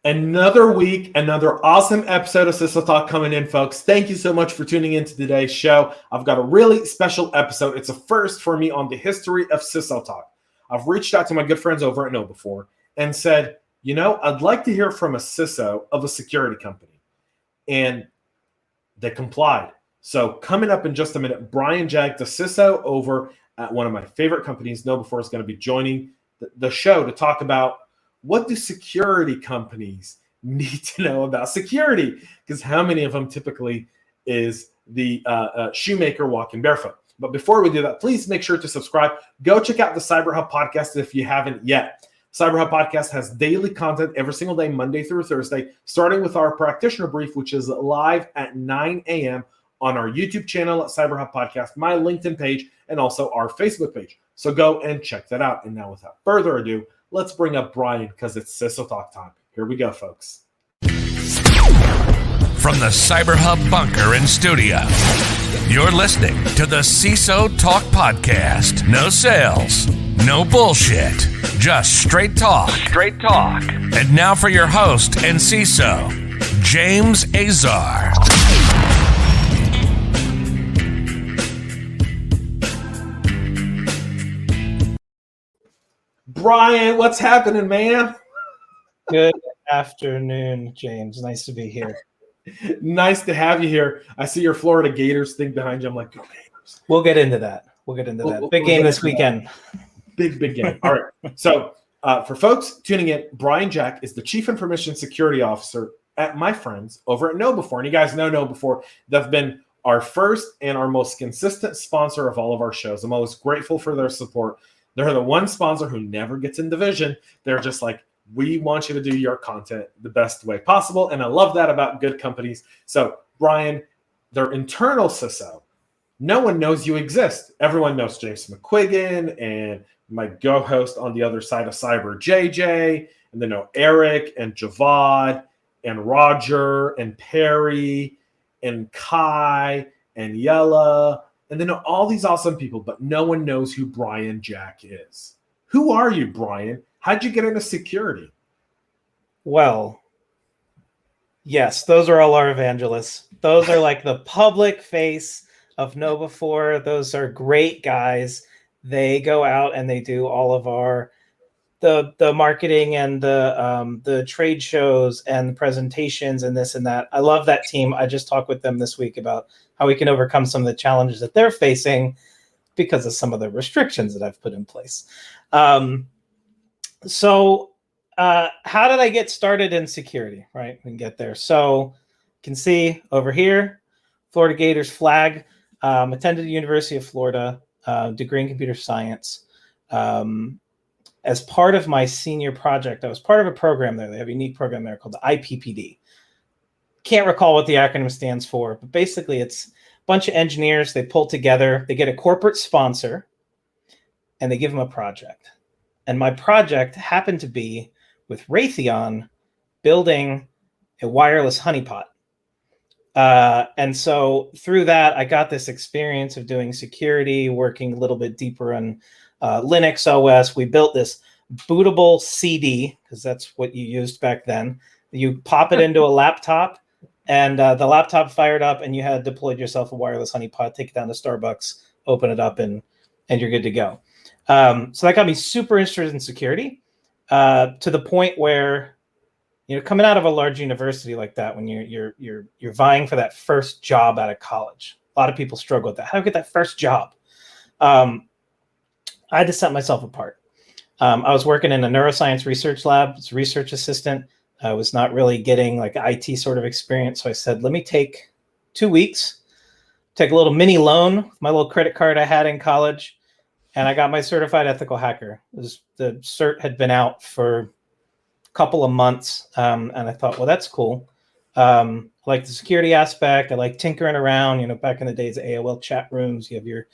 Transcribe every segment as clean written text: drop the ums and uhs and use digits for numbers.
Another week, another awesome episode of CISO Talk coming in, folks. Thank you so much for tuning into today's show. I've got a really special episode. It's a first for me on the history of CISO Talk. I've reached out to my good friends over at KnowBe4 and said, I'd like to hear from a CISO of a security company. And they complied. So coming up in just a minute, Brian Jack, the CISO over at one of my favorite companies, KnowBe4, is going to be joining the show to talk about what do security companies need to know about security? Because how many of them typically is the shoemaker walking barefoot? But before we do that, please make sure to subscribe. Go check out the CyberHub podcast if you haven't yet. CyberHub podcast has daily content every single day, Monday through Thursday, starting with our practitioner brief, which is live at 9 a.m. on our YouTube channel at CyberHub Podcast, my LinkedIn page, and also our Facebook page. So go and check that out. And now without further ado, let's bring up Brian because it's CISO Talk time. Here we go, folks. From the CyberHub bunker and studio, you're listening to the CISO Talk podcast. No sales, no bullshit, just straight talk. Straight talk. And now for your host and CISO, James Azar. Brian, what's happening, man? Good afternoon, James. Nice to be here. Nice to have you here. I see your Florida Gators thing behind you. I'm like, go Gators. We'll get into that. Big game this weekend. Big game. All right. So for folks tuning in, Brian Jack is the Chief Information Security Officer at my friends over at KnowBe4. And you guys know KnowBe4. They've been our first and our most consistent sponsor of all of our shows. I'm always grateful for their support. They're the one sponsor who never gets in division. They're just like, we want you to do your content the best way possible. And I love that about good companies. So, Brian, their internal CISO, no one knows you exist. Everyone knows James McQuiggan and my co-host on the other side of cyber, JJ, and they know Eric and Javad and Roger and Perry and Kai and Yella. And they know all these awesome people, but no one knows who Brian Jack is. Who are you, Brian? How'd you get into security? Well, yes, those are all our evangelists. Those are like the public face of KnowBe4. Those are great guys. They go out and they do all of our the marketing and the trade shows and the presentations and this and that. I love that team. I just talked with them this week about how we can overcome some of the challenges that they're facing because of some of the restrictions that I've put in place. So how did I get started in security? Right, we can get there. So you can see over here, Florida Gators flag. Attended the University of Florida, degree in computer science. As part of my senior project, I was part of a program there. They have a unique program there called the IPPD. Can't recall what the acronym stands for, but basically it's a bunch of engineers. They pull together, they get a corporate sponsor, and they give them a project. And my project happened to be with Raytheon building a wireless honeypot. And so through that, I got this experience of doing security, working a little bit deeper on Linux OS. We built this bootable CD, because that's what you used back then. You pop it into a laptop, and the laptop fired up, and you had deployed yourself a wireless honeypot, take it down to Starbucks, open it up, and you're good to go. So that got me super interested in security, to the point where, coming out of a large university like that, when you're vying for that first job out of college, a lot of people struggle with that. How do I get that first job? I had to set myself apart. I was working in a neuroscience research lab as a research assistant. I was not really getting like IT sort of experience. So I said, let me take 2 weeks, take a little mini loan with my little credit card I had in college. And I got my certified ethical hacker. The cert had been out for a couple of months. And I thought, well, that's cool. I like the security aspect. I like tinkering around, back in the days of AOL chat rooms, you have your,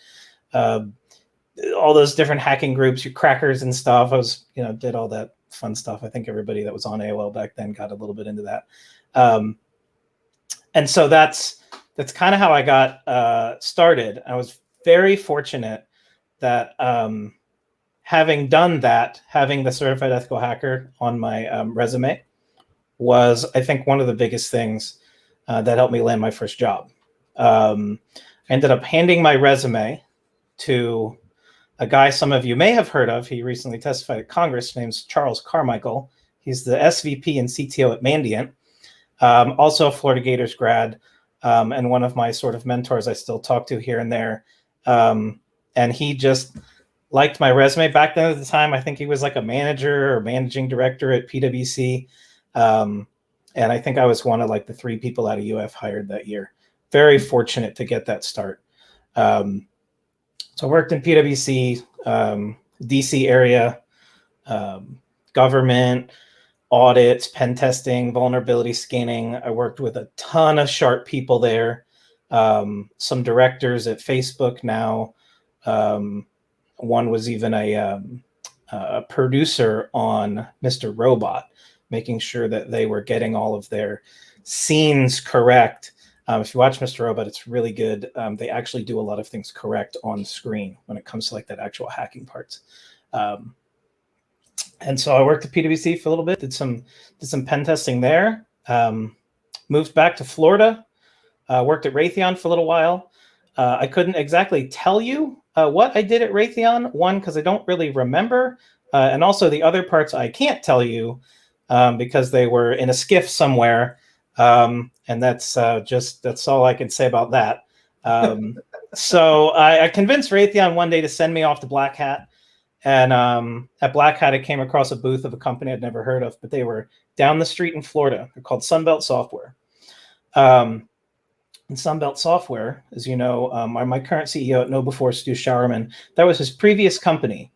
all those different hacking groups, your crackers and stuff. I was, did all that fun stuff. I think everybody that was on AOL back then got a little bit into that. And so that's kind of how I got started. I was very fortunate that having done that, having the certified ethical hacker on my resume was, I think, one of the biggest things that helped me land my first job. I ended up handing my resume to a guy some of you may have heard of. He recently testified at Congress. His name's Charles Carmichael. He's the SVP and CTO at Mandiant, also a Florida Gators grad, and one of my sort of mentors I still talk to here and there. And he just liked my resume. Back then at the time, I think he was like a manager or managing director at PwC. And I think I was one of like the 3 people out of UF hired that year. Very fortunate to get that start. So I worked in PwC, DC area, government, audits, pen testing, vulnerability scanning. I worked with a ton of sharp people there. Some directors at Facebook now. One was even a producer on Mr. Robot, making sure that they were getting all of their scenes correct. If you watch Mr. Robot, it's really good. They actually do a lot of things correct on screen when it comes to like that actual hacking parts. And so I worked at PwC for a little bit, did some pen testing there. Moved back to Florida, worked at Raytheon for a little while. I couldn't exactly tell you what I did at Raytheon. One, because I don't really remember. And also the other parts I can't tell you because they were in a skiff somewhere. And that's all I can say about that. So I convinced Raytheon one day to send me off to Black Hat. And at Black Hat, I came across a booth of a company I'd never heard of, but they were down the street in Florida. They're called Sunbelt Software. And Sunbelt Software, as you know, my current CEO at KnowBe4, Stu Showerman, that was his previous company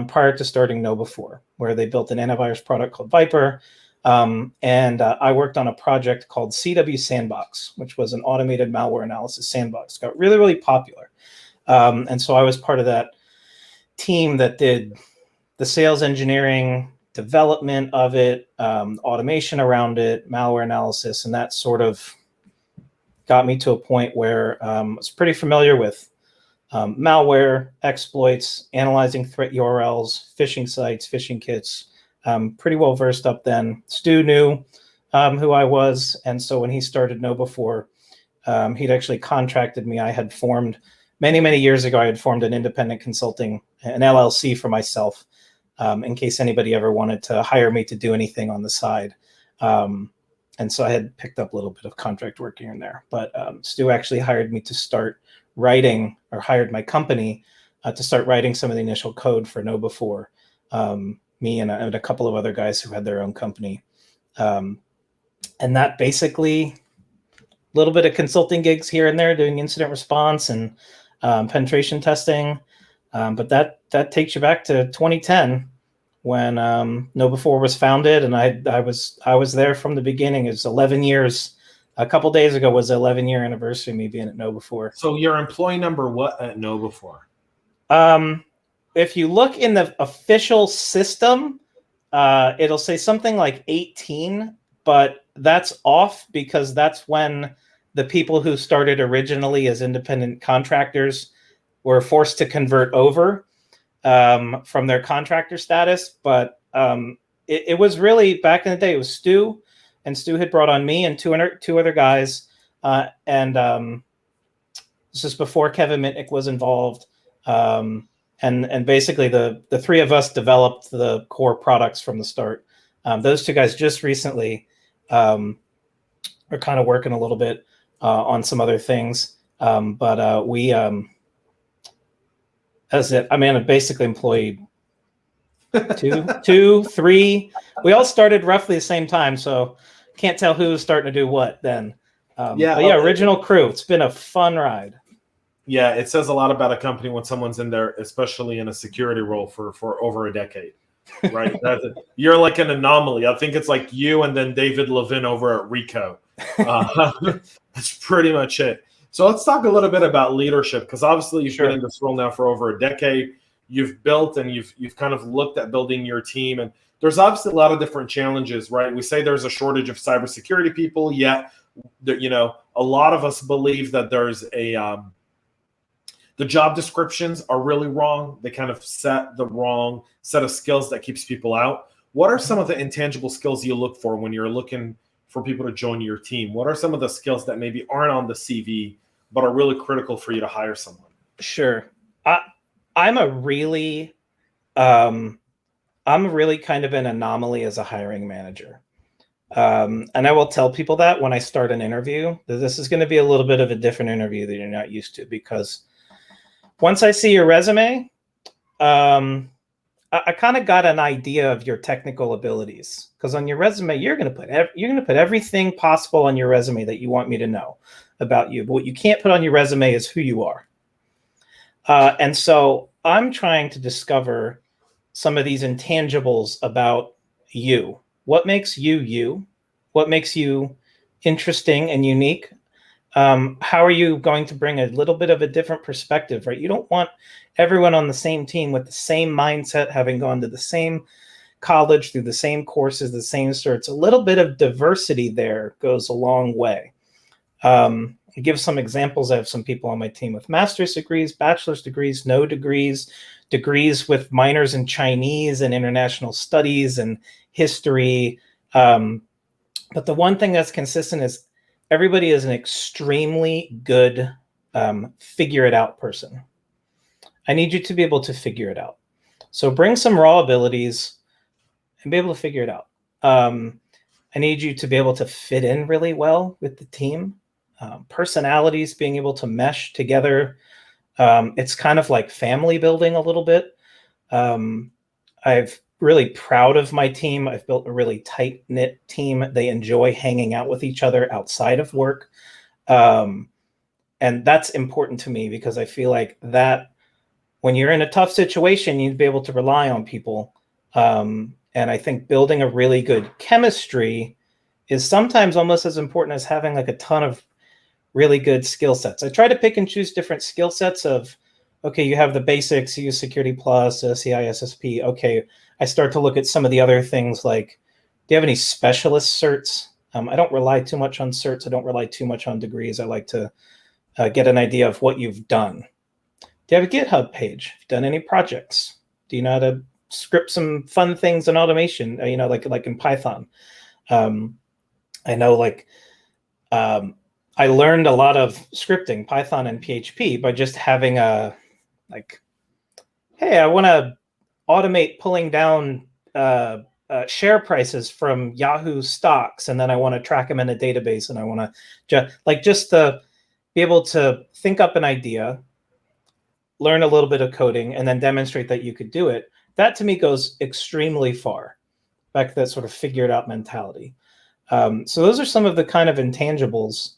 prior to starting KnowBe4, where they built an antivirus product called Viper. And I worked on a project called CW Sandbox, which was an automated malware analysis sandbox. It got really, really popular. And so I was part of that team that did the sales engineering, development of it, automation around it, malware analysis, and that sort of got me to a point where I was pretty familiar with malware, exploits, analyzing threat URLs, phishing sites, phishing kits. Pretty well versed up then. Stu knew who I was, and so when he started KnowBe4, he'd actually contracted me. I had formed many years ago. I had formed an independent consulting, an LLC for myself, in case anybody ever wanted to hire me to do anything on the side. And so I had picked up a little bit of contract work here and there. But Stu actually hired me to start writing, or hired my company to start writing some of the initial code for KnowBe4. Me and a couple of other guys who had their own company. And that basically, a little bit of consulting gigs here and there, doing incident response and penetration testing. But that takes you back to 2010 when KnowBe4 was founded, and I was there from the beginning. It was 11 years. A couple days ago was the 11-year anniversary of me being at KnowBe4. So your employee number what at KnowBe4? If you look in the official system, it'll say something like 18, but that's off because that's when the people who started originally as independent contractors were forced to convert over from their contractor status. But it was really, back in the day, it was Stu, and Stu had brought on me and two other guys. And this is before Kevin Mitnick was involved. And basically the 3 of us developed the core products from the start. Those 2 guys just recently are kind of working a little bit on some other things. But we, that's it. I mean, I basically employed 2, 3. We all started roughly the same time, so can't tell who was starting to do what then. Original crew. It's been a fun ride. Yeah, it says a lot about a company when someone's in there, especially in a security role for over a decade, right? You're like an anomaly. I think it's like you and then David Levin over at Rico. That's pretty much it. So let's talk a little bit about leadership, because obviously you've been in this role now for over a decade. You've built and you've kind of looked at building your team, and there's obviously a lot of different challenges, right? We say there's a shortage of cybersecurity people, yet a lot of us believe that there's the job descriptions are really wrong. They kind of set the wrong set of skills that keeps people out. What are some of the intangible skills you look for when you're looking for people to join your team? What are some of the skills that maybe aren't on the CV, but are really critical for you to hire someone? Sure. I'm a really kind of an anomaly as a hiring manager. And I will tell people that when I start an interview, that this is going to be a little bit of a different interview that you're not used to, because once I see your resume, I kind of got an idea of your technical abilities, because on your resume, you're going to put everything possible on your resume that you want me to know about you. But what you can't put on your resume is who you are. And so I'm trying to discover some of these intangibles about you. What makes you you? What makes you interesting and unique? How are you going to bring a little bit of a different perspective, right? You don't want everyone on the same team with the same mindset, having gone to the same college, through the same courses, the same certs. A little bit of diversity there goes a long way. To give some examples, I have some people on my team with master's degrees, bachelor's degrees, no degrees, degrees with minors in Chinese and international studies and history. But the one thing that's consistent is everybody is an extremely good figure it out person. I need you to be able to figure it out. So bring some raw abilities and be able to figure it out. I need you to be able to fit in really well with the team. Personalities being able to mesh together. It's kind of like family building a little bit. I've really proud of my team. I've built a really tight-knit team. They enjoy hanging out with each other outside of work. And that's important to me, because I feel like that when you're in a tough situation, you'd be able to rely on people. And I think building a really good chemistry is sometimes almost as important as having like a ton of really good skill sets. I try to pick and choose different skill sets of, okay, you have the basics, you use Security Plus, CISSP. Okay, I start to look at some of the other things like, do you have any specialist certs? I don't rely too much on certs. I don't rely too much on degrees. I like to get an idea of what you've done. Do you have a GitHub page? Have you done any projects? Do you know how to script some fun things in automation? Like in Python. I know I learned a lot of scripting, Python and PHP, by just having hey, I want to automate pulling down share prices from Yahoo stocks, and then I want to track them in a database, and I want to just to be able to think up an idea, learn a little bit of coding, and then demonstrate that you could do it. That to me goes extremely far, back to that sort of figured out mentality. So those are some of the kind of intangibles,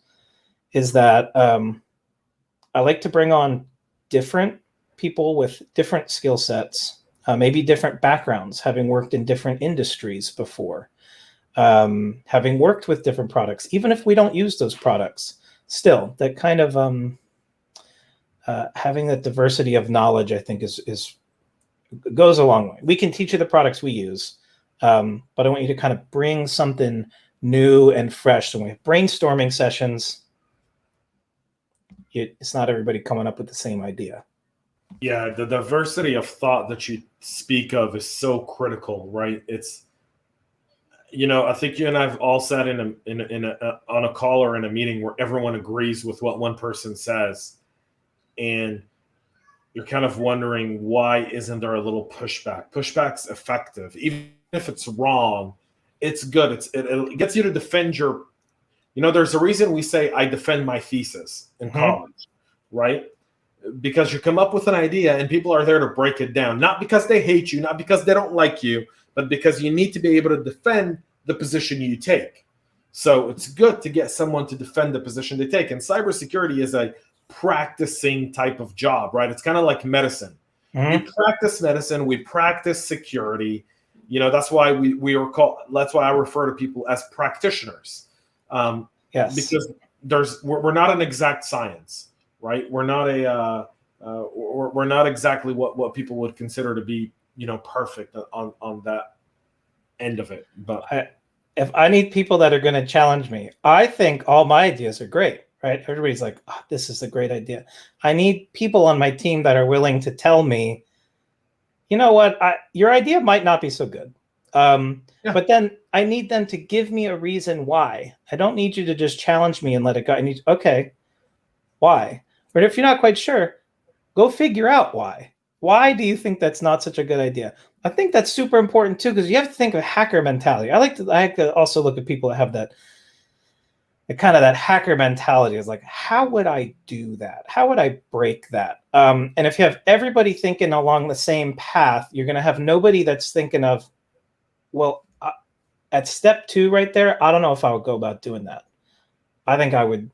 is that I like to bring on different people with different skill sets, maybe different backgrounds, having worked in different industries before, having worked with different products, even if we don't use those products, still that kind of having that diversity of knowledge, I think is goes a long way. We can teach you the products we use, but I want you to kind of bring something new and fresh. So when we have brainstorming sessions, it's not everybody coming up with the same idea. Yeah, the diversity of thought that you speak of is so critical, right? It's, I think you and I've all sat on a call or in a meeting where everyone agrees with what one person says, and you're kind of wondering, why isn't there a little pushback? Pushback's effective, even if it's wrong. It's good. It gets you to defend your. There's a reason we say I defend my thesis in college, right? Because you come up with an idea and people are there to break it down, not because they hate you, not because they don't like you, but because you need to be able to defend the position you take. So it's good to get someone to defend the position they take. And cybersecurity is a practicing type of job, right? It's kind of like medicine. We practice medicine, we practice security. That's why that's why I refer to people as practitioners. Yes. Because we're not an exact science, right? We're not we're not exactly what people would consider to be, perfect on that end of it. But if I need people that are going to challenge me, I think all my ideas are great, right? Everybody's like, oh, this is a great idea. I need people on my team that are willing to tell me, you know what, your idea might not be so good. Yeah. But then I need them to give me a reason why. I don't need you to just challenge me and let it go. I need, okay, why? But if you're not quite sure, go figure out why. Why do you think that's not such a good idea? I think that's super important too, because you have to think of hacker mentality. I like to also look at people that have that kind of that hacker mentality. Is like, how would I do that? How would I break that? And if you have everybody thinking along the same path, you're going to have nobody that's thinking of, well, at step 2 right there, I don't know if I would go about doing that. I think I would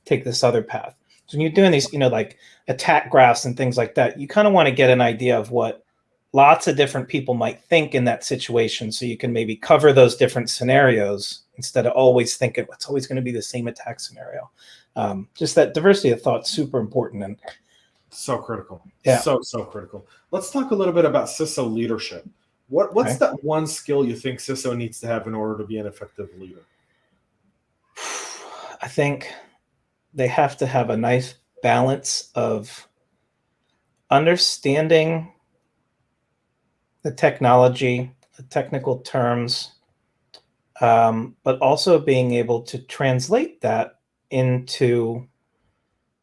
take this other path. So when you're doing these, like attack graphs and things like that, you kind of want to get an idea of what lots of different people might think in that situation, so you can maybe cover those different scenarios instead of always thinking it's always going to be the same attack scenario. Just that diversity of thought, super important. And so critical. Yeah. So critical. Let's talk a little bit about CISO leadership. What's that one skill you think CISO needs to have in order to be an effective leader? I think they have to have a nice balance of understanding the technology, the technical terms, but also being able to translate that into,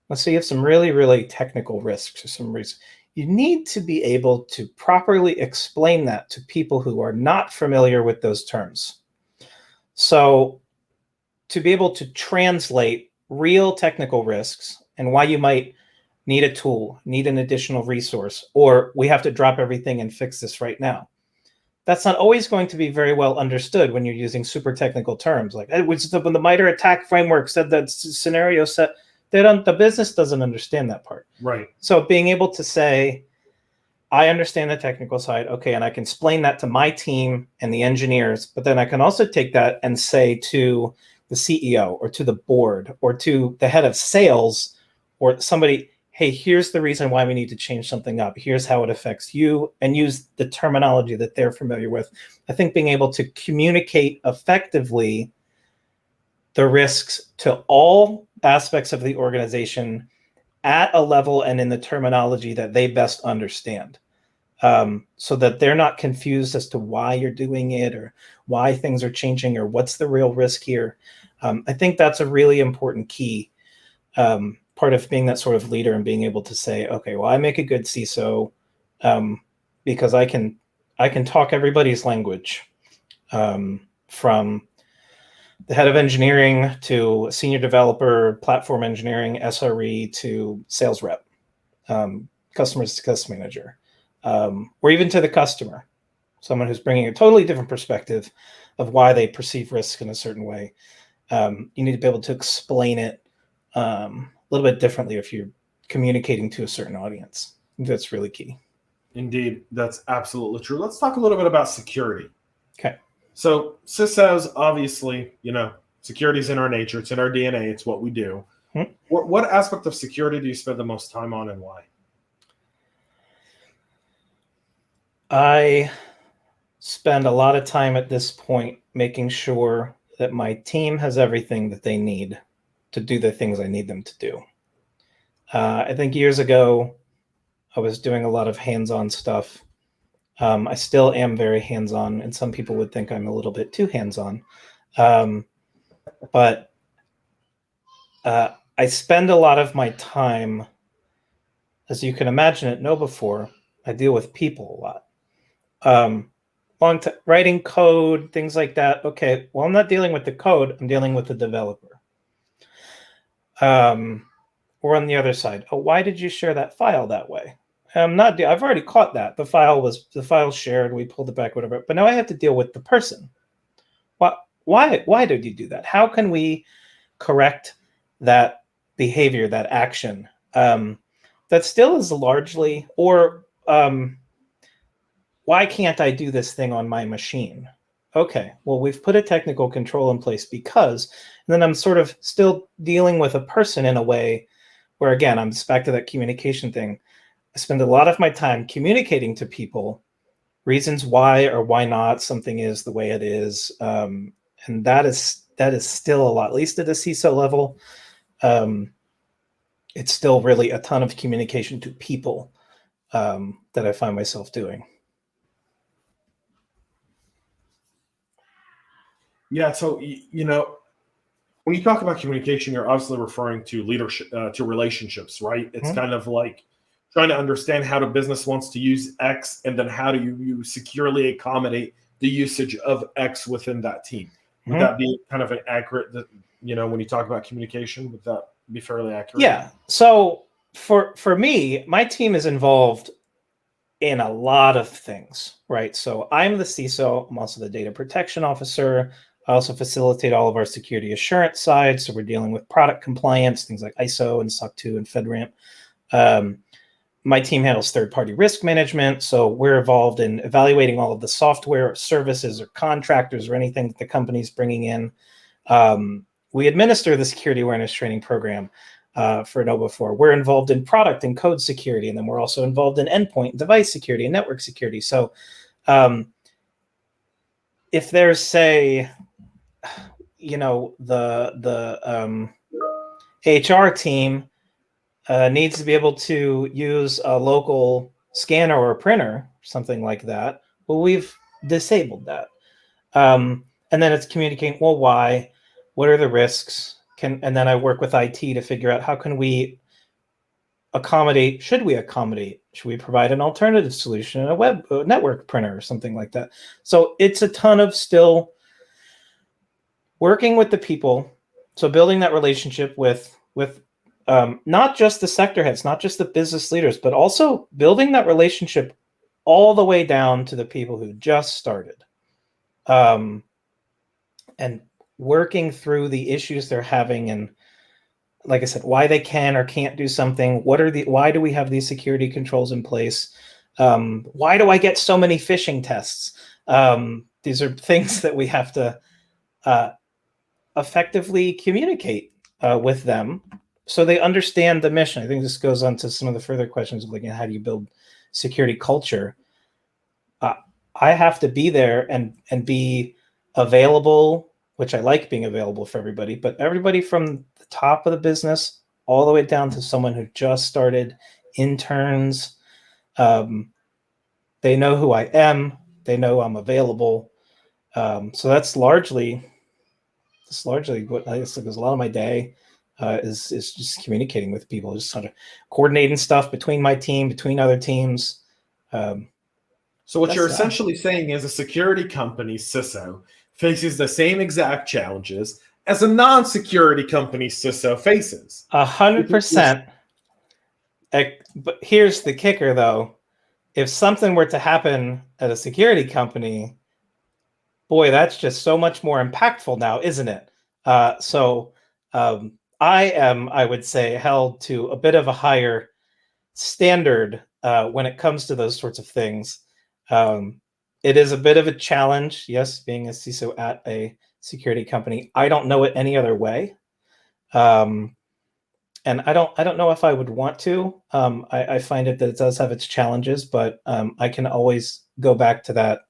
let's say you have some really, really technical risks or some risks. You need to be able to properly explain that to people who are not familiar with those terms. So to be able to translate real technical risks and why you might need a tool, need an additional resource, or we have to drop everything and fix this right now. That's not always going to be very well understood when you're using super technical terms. Like when the MITRE ATT&CK framework said that scenario set, the business doesn't understand that part. Right. So being able to say, I understand the technical side, okay, and I can explain that to my team and the engineers, but then I can also take that and say to the CEO or to the board or to the head of sales or somebody, hey, here's the reason why we need to change something up. Here's how it affects you, and use the terminology that they're familiar with. I think being able to communicate effectively the risks to all aspects of the organization at a level and in the terminology that they best understand, so that they're not confused as to why you're doing it or why things are changing or what's the real risk here. I think that's a really important key part of being that sort of leader, and being able to say, okay, well, I make a good CISO because I can talk everybody's language, from the head of engineering to senior developer, platform engineering, SRE to sales rep, customer success manager, or even to the customer, someone who's bringing a totally different perspective of why they perceive risk in a certain way. You need to be able to explain it a little bit differently if you're communicating to a certain audience. I think that's really key. Indeed, that's absolutely true. Let's talk a little bit about security. Okay. So CISOs, obviously, security is in our nature. It's in our DNA. It's what we do. What aspect of security do you spend the most time on, and why? I spend a lot of time at this point making sure that my team has everything that they need to do the things I need them to do. I think years ago, I was doing a lot of hands-on stuff. I still am very hands-on, and some people would think I'm a little bit too hands-on. But I spend a lot of my time, as you can imagine at KnowBe4, I deal with people a lot. Writing code, things like that. Okay, well, I'm not dealing with the code. I'm dealing with the developer. Or on the other side, oh, why did you share that file that way? I've already caught that. The file shared, we pulled it back, whatever. But now I have to deal with the person. Why did you do that? How can we correct that behavior, that action? That still is largely, or why can't I do this thing on my machine? Okay, well, we've put a technical control in place because, and then I'm sort of still dealing with a person in a way where, again, I'm just back to that communication thing. I spend a lot of my time communicating to people reasons why or why not something is the way it is. And that is still a lot, at least at a CISO level. It's still really a ton of communication to people that I find myself doing. Yeah. So, when you talk about communication, you're obviously referring to leadership, to relationships, right? It's Mhm. kind of like trying to understand how the business wants to use X, and then how do you securely accommodate the usage of X within that team. Would Mhm. that be kind of an accurate, when you talk about communication, would that be fairly accurate? Yeah. So for me, my team is involved in a lot of things, right? So I'm the CISO. I'm also the data protection officer. I also facilitate all of our security assurance side. So we're dealing with product compliance, things like ISO and SOC 2 and FedRAMP. Um, my team handles third-party risk management. So we're involved in evaluating all of the software or services or contractors or anything that the company's bringing in. We administer the security awareness training program for Nova4. We're involved in product and code security, and then we're also involved in endpoint, device security, and network security. So if there's, say, the HR team needs to be able to use a local scanner or printer, something like that, well, we've disabled that. And then it's communicating, well, why? What are the risks? And then I work with IT to figure out how can we accommodate, should we accommodate? Should we provide an alternative solution, a network printer or something like that? So it's a ton of still working with the people. So building that relationship with not just the sector heads, not just the business leaders, but also building that relationship all the way down to the people who just started. And working through the issues they're having, and like I said, why they can or can't do something. Why do we have these security controls in place? Why do I get so many phishing tests? These are things that we have to effectively communicate with them so they understand the mission. I think this goes on to some of the further questions of like, how do you build security culture? I have to be there and be available, which I like being available for everybody, but everybody from the top of the business all the way down to someone who just started, interns, they know who I am, they know I'm available. So that's largely what I guess, because a lot of my day is just communicating with people, just sort of coordinating stuff between my team, between other teams. So what you're essentially saying is a security company, CISO, faces the same exact challenges as a non-security company, CISO, faces. 100%. But here's the kicker, though. If something were to happen at a security company, boy, that's just so much more impactful now, isn't it? So I would say, held to a bit of a higher standard when it comes to those sorts of things. It is a bit of a challenge, yes, being a CISO at a security company. I don't know it any other way. And I don't know if I would want to. I find that it does have its challenges, but I can always go back to that.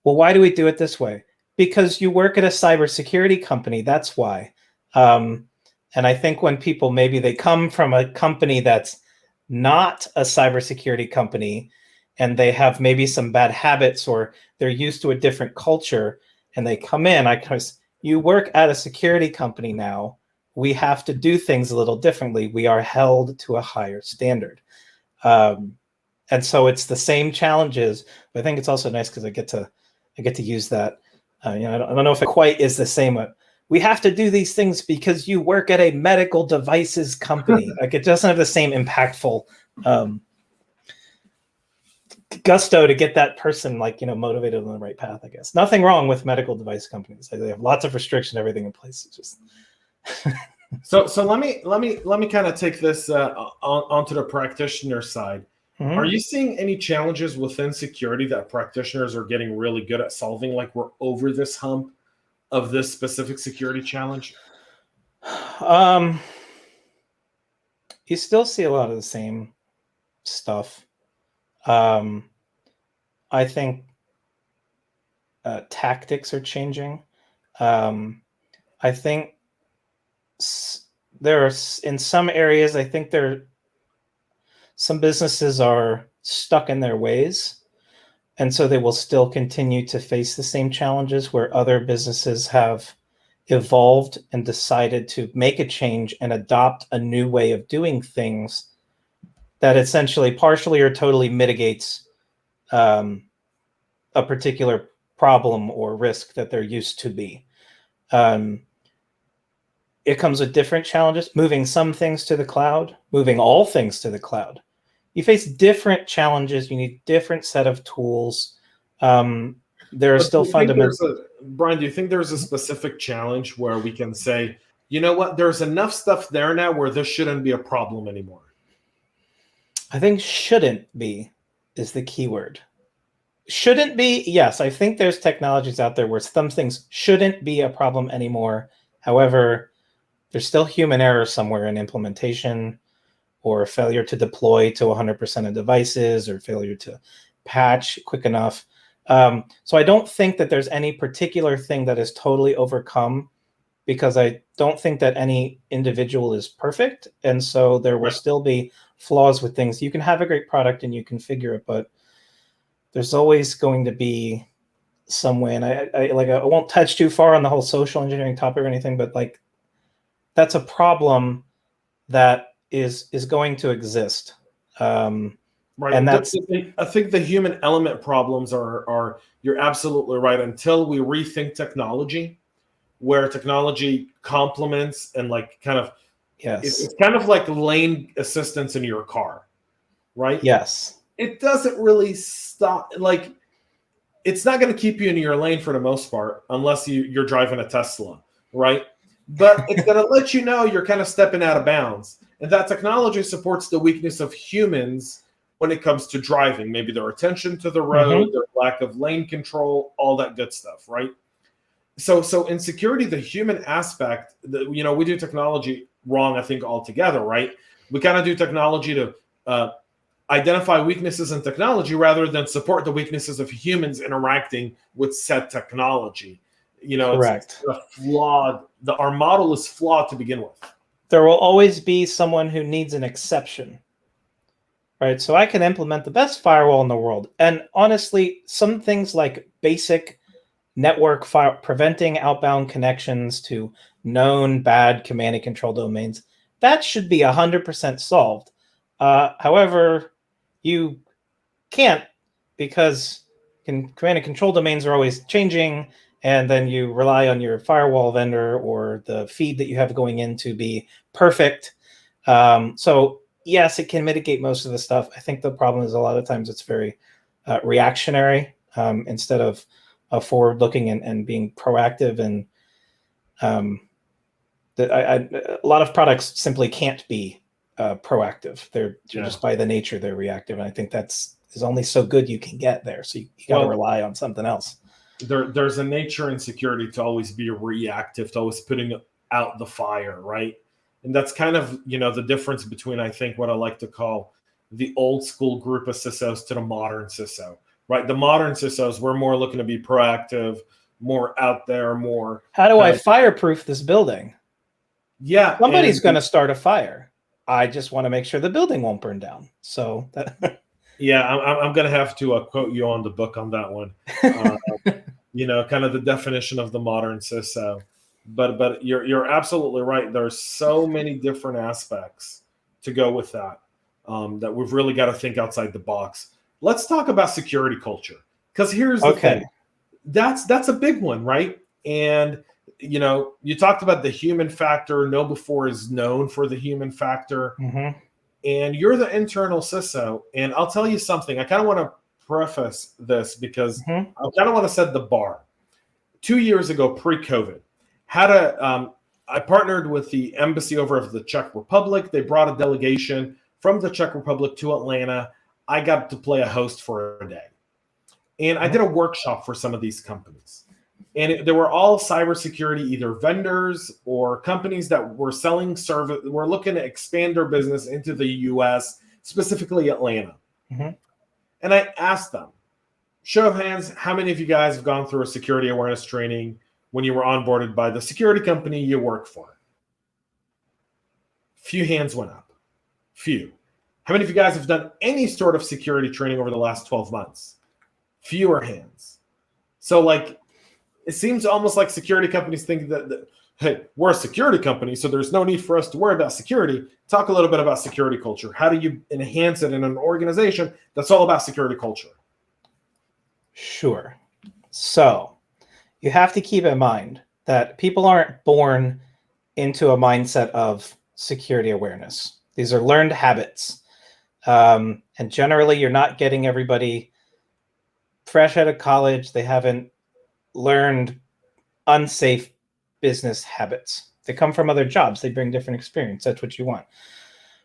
Well, why do we do it this way? Because you work at a cybersecurity company. That's why. And I think when people, maybe they come from a company that's not a cybersecurity company, and they have maybe some bad habits, or they're used to a different culture, and they come in, you work at a security company now. We have to do things a little differently. We are held to a higher standard. And so it's the same challenges, but I think it's also nice because I get to use that. I don't know if it quite is the same. We have to do these things because you work at a medical devices company. Like, it doesn't have the same impactful gusto to get that person motivated on the right path. I guess nothing wrong with medical device companies. They have lots of restriction, everything in place. It's just so let me kind of take this onto the practitioner side. Mm-hmm. Are you seeing any challenges within security that practitioners are getting really good at solving? Like, we're over this hump of this specific security challenge? You still see a lot of the same stuff. I think tactics are changing. I think there are, in some areas, I think some businesses are stuck in their ways. And so they will still continue to face the same challenges where other businesses have evolved and decided to make a change and adopt a new way of doing things that essentially partially or totally mitigates a particular problem or risk that they're used to be. It comes with different challenges, moving some things to the cloud, moving all things to the cloud. You face different challenges. You need different set of tools. There are still fundamental. Brian, do you think there's a specific challenge where we can say, you know what, there's enough stuff there now where this shouldn't be a problem anymore? I think shouldn't be is the key word. Shouldn't be, yes. I think there's technologies out there where some things shouldn't be a problem anymore. However, there's still human error somewhere in implementation, or failure to deploy to 100% of devices, or failure to patch quick enough. So I don't think that there's any particular thing that is totally overcome, because I don't think that any individual is perfect. And so there will still be flaws with things. You can have a great product and you configure it, but there's always going to be some way. And I won't touch too far on the whole social engineering topic or anything, but like, that's a problem that is going to exist. Right. And that's, I think the human element problems are you're absolutely right. Until we rethink technology, where technology complements and like kind of, yes, it's kind of like lane assistance in your car, right? yes, It doesn't really stop. Like, it's not going to keep you in your lane for the most part, unless you're driving a Tesla, right? But it's going to let you know you're kind of stepping out of bounds. And that technology supports the weakness of humans when it comes to driving, maybe their attention to the road, their lack of lane control, all that good stuff, right? So in security, the human aspect, we do technology wrong, I think, altogether, right? We kind of do technology to identify weaknesses in technology rather than support the weaknesses of humans interacting with said technology. correct. It's flawed. Our model is flawed to begin with. There will always be someone who needs an exception, right? So I can implement the best firewall in the world. And honestly, some things like basic network preventing outbound connections to known bad command and control domains, that should be 100% solved. However, you can't, because command and control domains are always changing, and then you rely on your firewall vendor or the feed that you have going in to be perfect. So yes, it can mitigate most of the stuff. I think the problem is a lot of times it's very reactionary instead of forward-looking and being proactive. And a lot of products simply can't be proactive. They're just by the nature, they're reactive. And I think is only so good you can get there. So you got to rely on something else. There's a nature in security to always be reactive, to always putting out the fire, right? And that's kind of, the difference between, I think, what I like to call the old school group of CISOs to the modern CISO, right? The modern CISOs, we're more looking to be proactive, more out there, more. How do I fireproof this building? Yeah. Somebody's going to start a fire. I just want to make sure the building won't burn down. So that. Yeah, I'm going to have to quote you on the book on that one. Kind of the definition of the modern CISO. But you're absolutely right. There's so many different aspects to go with that that we've really got to think outside the box. Let's talk about security culture, because here's the thing. That's a big one, right? And you talked about the human factor. KnowBe4 is known for the human factor. Mm-hmm. And you're the internal CISO. And I'll tell you something. I kind of want to preface this because I kind of want to set the bar. 2 years ago, pre-COVID, I partnered with the embassy over of the Czech Republic. They brought a delegation from the Czech Republic to Atlanta. I got to play a host for a day. And I did a workshop for some of these companies. And they were all cybersecurity, either vendors or companies that were selling service, were looking to expand their business into the US, specifically Atlanta. Mm-hmm. And I asked them, show of hands, how many of you guys have gone through a security awareness training when you were onboarded by the security company you work for? Few hands went up. Few. How many of you guys have done any sort of security training over the last 12 months? fewer hands. So like, it seems almost like security companies think that hey, we're a security company, so there's no need for us to worry about security. Talk a little bit about security culture. How do you enhance it in an organization that's all about security culture? Sure. So you have to keep in mind that people aren't born into a mindset of security awareness. These are learned habits. And generally, you're not getting everybody fresh out of college. They haven't learned unsafe business habits. They come from other jobs. They bring different experience. That's what you want.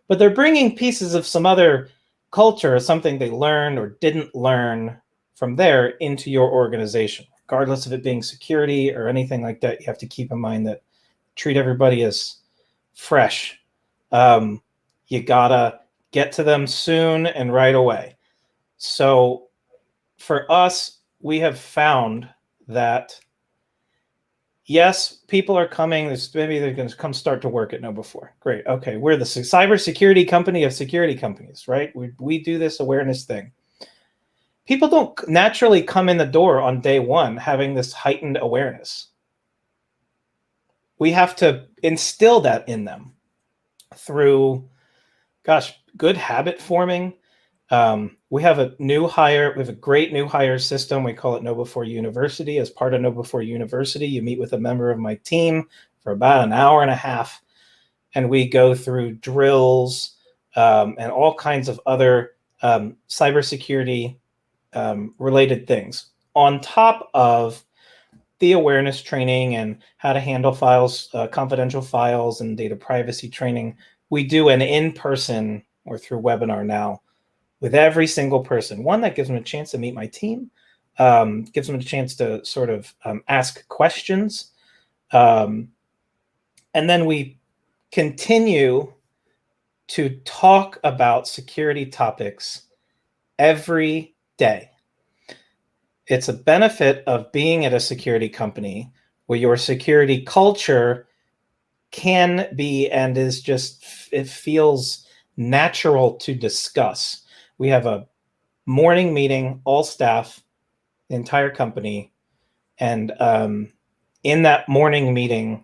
But they're bringing pieces of some other culture, something they learned or didn't learn from there into your organization. Regardless of it being security or anything like that, you have to keep in mind that treat everybody as fresh. You gotta get to them soon and right away. So for us, we have found that yes, people are coming. Maybe they're going to come start to work at KnowBe4. Great. Okay, we're the cybersecurity company of security companies, right? We do this awareness thing. People don't naturally come in the door on day one having this heightened awareness. We have to instill that in them through, good habit forming. We have a new hire. We have a great new hire system. We call it KnowBe4 University. As part of KnowBe4 University, you meet with a member of my team for about an hour and a half, and we go through drills and all kinds of other cybersecurity related things on top of the awareness training and how to handle files, confidential files, and data privacy training. We do an in-person or through webinar now with every single person. One that gives them a chance to meet my team, gives them a chance to sort of ask questions. And then we continue to talk about security topics every day. It's a benefit of being at a security company where your security culture can be and is just, it feels natural to discuss. We have a morning meeting, all staff, the entire company. And in that morning meeting,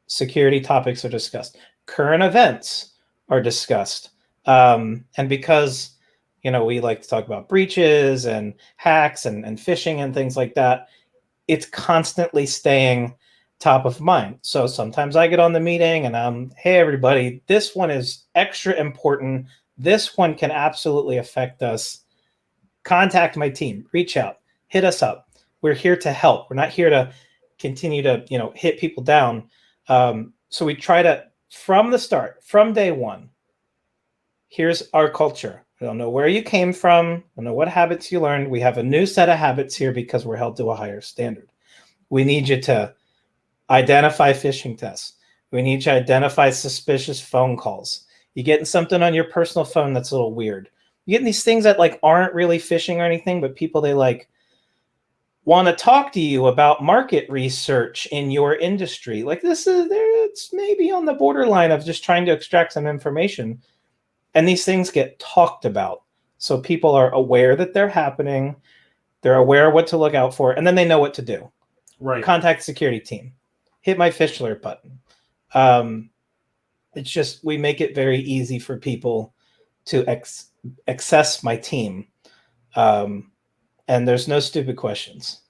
security topics are discussed. Current events are discussed. And because, we like to talk about breaches and hacks and phishing and things like that, it's constantly staying top of mind. So sometimes I get on the meeting and hey, everybody, this one is extra important. This one can absolutely affect us. Contact my team, reach out, hit us up. We're here to help. We're not here to continue to, hit people down. So we try to, from the start, from day one, here's our culture. I don't know where you came from. I don't know what habits you learned. We have a new set of habits here because we're held to a higher standard. We need you to identify phishing tests. We need you to identify suspicious phone calls. You're getting something on your personal phone that's a little weird. You're getting these things that aren't really phishing or anything, but people, they want to talk to you about market research in your industry. It's maybe on the borderline of just trying to extract some information. And these things get talked about. So people are aware that they're happening. They're aware of what to look out for. And then they know what to do. Right. Contact the security team. Hit my phish alert button. It's just, we make it very easy for people to access my team. And there's no stupid questions.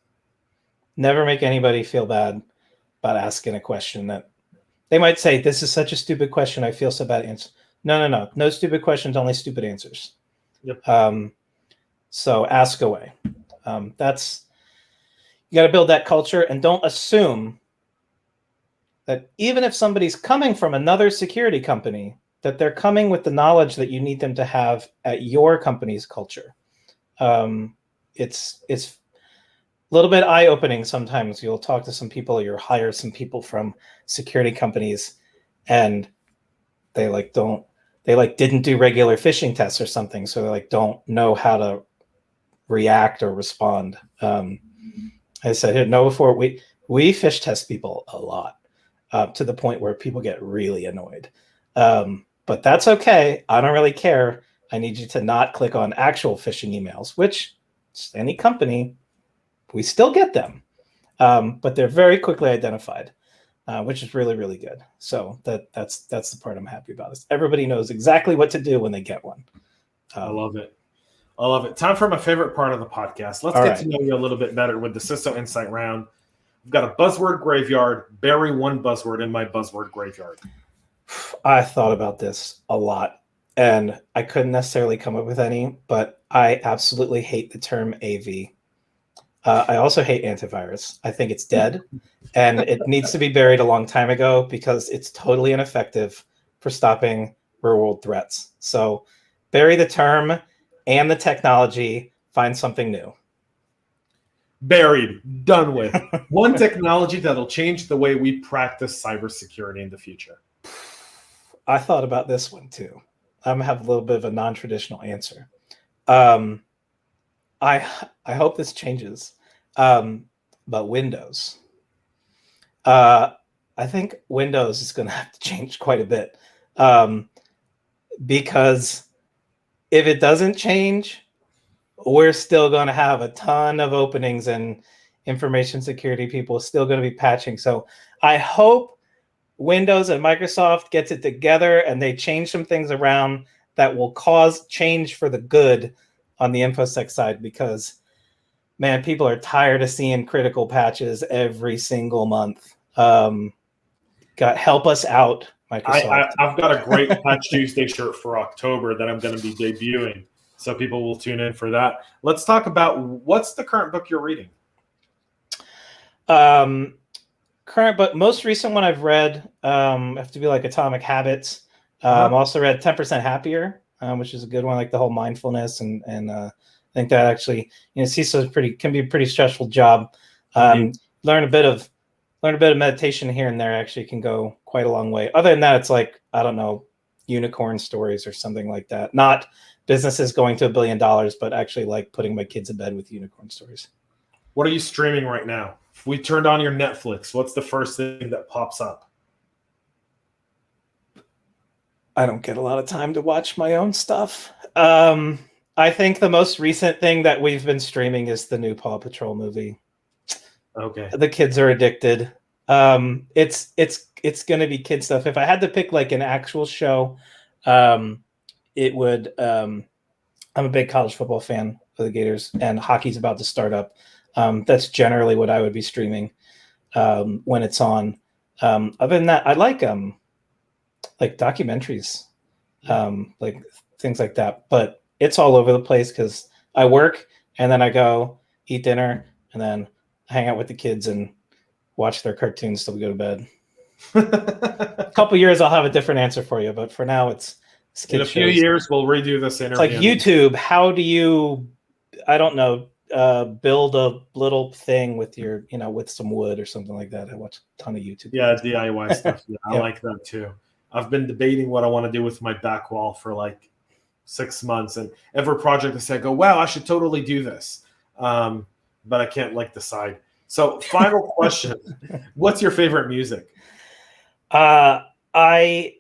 Never make anybody feel bad about asking a question that they might say, this is such a stupid question, I feel so bad. Answer. No stupid questions, only stupid answers. Yep. So ask away. You got to build that culture, and don't assume that even if somebody's coming from another security company, that they're coming with the knowledge that you need them to have at your company's culture. It's a little bit eye-opening sometimes. You'll talk to some people, you'll hire some people from security companies, and they didn't do regular phishing tests or something, so they don't know how to react or respond. I said, KnowBe4, we phish test people a lot, to the point where people get really annoyed. But that's okay. I don't really care. I need you to not click on actual phishing emails, which just any company, we still get them. But they're very quickly identified, which is really, really good. So that's the part I'm happy about. Is everybody knows exactly what to do when they get one. I love it. I love it. Time for my favorite part of the podcast. Let's get to know you a little bit better with the CISO Insight Round. We've got a buzzword graveyard. Bury one buzzword in my buzzword graveyard. I thought about this a lot, and I couldn't necessarily come up with any, but I absolutely hate the term AV. I also hate antivirus. I think it's dead, and it needs to be buried a long time ago because it's totally ineffective for stopping real-world threats. So bury the term and the technology, find something new. Buried, done with. One technology that'll change the way we practice cybersecurity in the future. I thought about this one too. I'm gonna have a little bit of a non-traditional answer. I hope this changes, but Windows. I think Windows is going to have to change quite a bit, because if it doesn't change, we're still going to have a ton of openings, and information security people are still going to be patching. So I hope Windows and Microsoft gets it together and they change some things around that will cause change for the good on the InfoSec side, because, man, people are tired of seeing critical patches every single month. Help us out, Microsoft. I've got a great Patch Tuesday shirt for October that I'm going to be debuting, so people will tune in for that. Let's talk about what's the current book you're reading. Current book, most recent one I've read, have to be like Atomic Habits. Also read 10% Happier, which is a good one, like the whole mindfulness and I think that actually, CISO can be a pretty stressful job. Learn a bit of meditation here and there actually can go quite a long way. Other than that, it's like, I don't know, unicorn stories or something like that. Not businesses going to $1 billion, but actually like putting my kids in bed with unicorn stories. What are you streaming right now? If we turned on your Netflix, what's the first thing that pops up? I don't get a lot of time to watch my own stuff. I think the most recent thing that we've been streaming is the new Paw Patrol movie. Okay. The kids are addicted. It's going to be kid stuff. If I had to pick like an actual show, it would. I'm a big college football fan of the Gators, and hockey's about to start up. That's generally what I would be streaming when it's on. Other than that, I like documentaries, like things like that. But it's all over the place because I work and then I go eat dinner and then hang out with the kids and watch their cartoons till we go to bed. A couple years, I'll have a different answer for you, but for now, it's in a few years we'll redo this interview. It's like YouTube. How do you, I don't know, build a little thing with your, with some wood or something like that? I watch a ton of YouTube. Yeah, DIY stuff. Yeah, I like that too. I've been debating what I want to do with my back wall for like 6 months, and every project I say, I go, wow, I should totally do this, but I can't decide. So, final question: what's your favorite music? I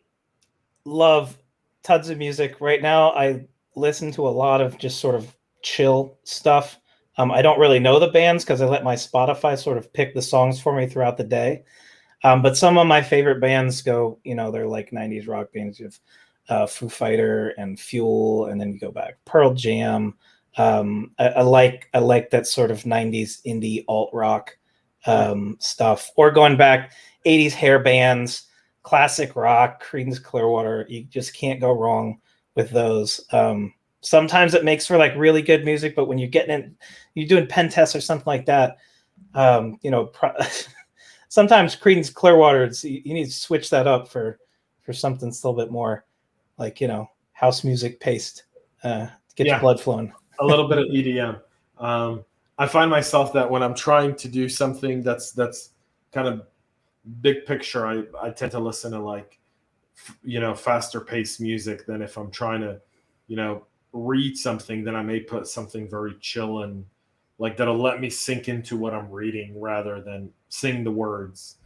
love tons of music right now. I listen to a lot of just sort of chill stuff. I don't really know the bands because I let my Spotify sort of pick the songs for me throughout the day. But some of my favorite bands go, they're like 90s rock bands. You have Foo Fighter and Fuel, and then you go back Pearl Jam. I like that sort of 90s indie alt rock stuff, or going back 80s hair bands, classic rock, Creedence Clearwater. You just can't go wrong with those. Sometimes it makes for like really good music, but when you're you're doing pen tests or something like that, sometimes Creedence Clearwater, you need to switch that up for something still a bit more like, house music paced, to get your blood flowing. A little bit of EDM. I find myself that when I'm trying to do something that's kind of big picture, I tend to listen to faster paced music than if I'm trying to, read something. Then I may put something very chill and that'll let me sink into what I'm reading rather than sing the words.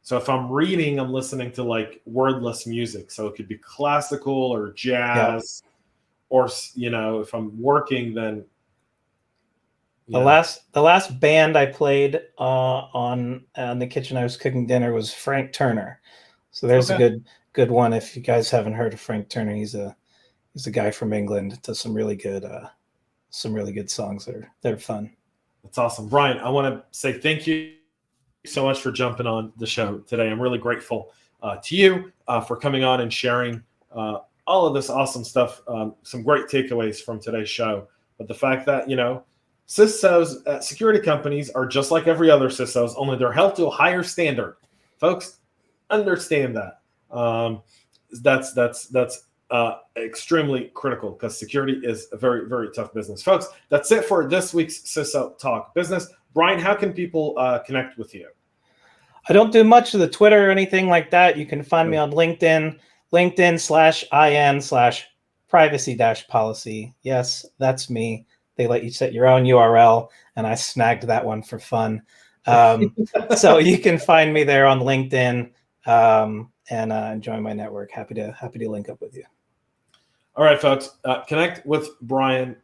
So if I'm reading, I'm listening to wordless music. So it could be classical or jazz, or if I'm working, then The last band I played on the kitchen I was cooking dinner was Frank Turner. So there's a good one. If you guys haven't heard of Frank Turner, he's a guy from England. Does some really good songs. They're fun. That's awesome, Brian. I want to say thank you so much for jumping on the show today. I'm really grateful to you for coming on and sharing all of this awesome stuff. Some great takeaways from today's show. But the fact that CISOs at security companies are just like every other CISOs, only they're held to a higher standard. Folks, understand that. That's extremely critical because security is a very, very tough business. Folks, that's it for this week's CISO Talk Business. Brian, how can people connect with you? I don't do much of the Twitter or anything like that. You can find me on LinkedIn, LinkedIn/IN/privacy-policy. Yes, that's me. They let you set your own URL, and I snagged that one for fun. So you can find me there on LinkedIn and join my network. Happy to link up with you. All right, folks, connect with Brian.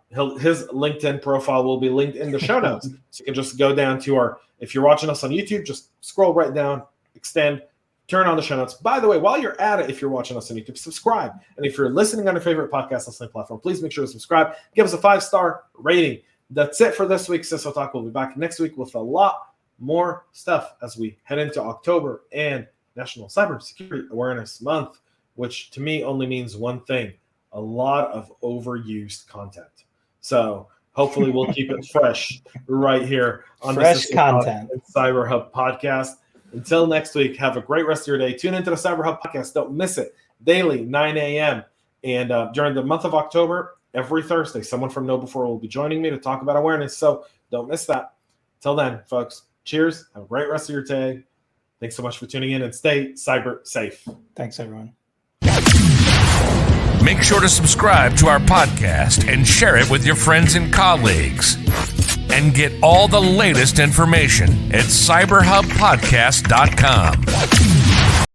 His LinkedIn profile will be linked in the show notes. So you can just go down to if you're watching us on YouTube, just scroll right down, extend, turn on the show notes. By the way, while you're at it, if you're watching us on YouTube, subscribe. And if you're listening on your favorite podcast listening platform, please make sure to subscribe. Give us a 5-star rating. That's it for this week's CISO Talk. We'll be back next week with a lot more stuff as we head into October and National Cybersecurity Awareness Month, which to me only means one thing: a lot of overused content. So hopefully we'll keep it fresh right here on fresh the content CyberHub podcast. Until next week, have a great rest of your day. Tune into the CyberHub podcast. Don't miss it. Daily, 9 a.m. And during the month of October, every Thursday, someone from Know Before will be joining me to talk about awareness. So don't miss that. Till then, folks, cheers. Have a great rest of your day. Thanks so much for tuning in and stay cyber safe. Thanks, everyone. Make sure to subscribe to our podcast and share it with your friends and colleagues. And get all the latest information at cyberhubpodcast.com.